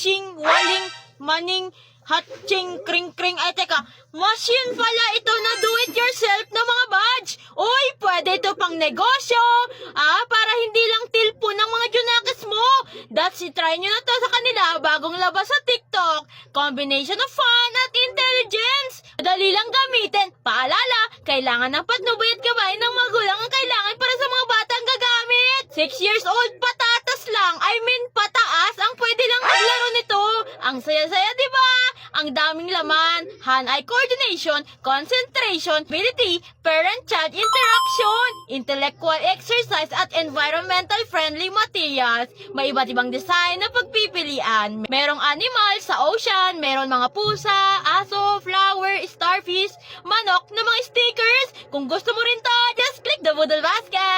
wishing, waling, maning, hatching, kring-kring. Ay, teka, machine pala ito na do-it-yourself na mga badge. Uy, pwede ito pang negosyo. Para hindi lang tilpo ng mga junakis mo. That's it, try nyo na to sa kanila bagong labas sa TikTok. Combination of fun at intelligence. Madali lang gamitin. Paalala, kailangan ng patnubay at gabay ng magulang ang kailangan para sa mga batang gagamit. 6 years old, patatas lang. I mean, pataas ang pwede lang maglaro nito. Ang saya-saya, diba? Ang daming laman, hand-eye coordination, concentration, ability, parent-child interaction, intellectual exercise at environmental-friendly materials. May iba't ibang design na pagpipilian. Merong animal sa ocean, meron mga pusa, aso, flower, starfish, manok na mga stickers. Kung gusto mo rin to, just click the Boodle Basket!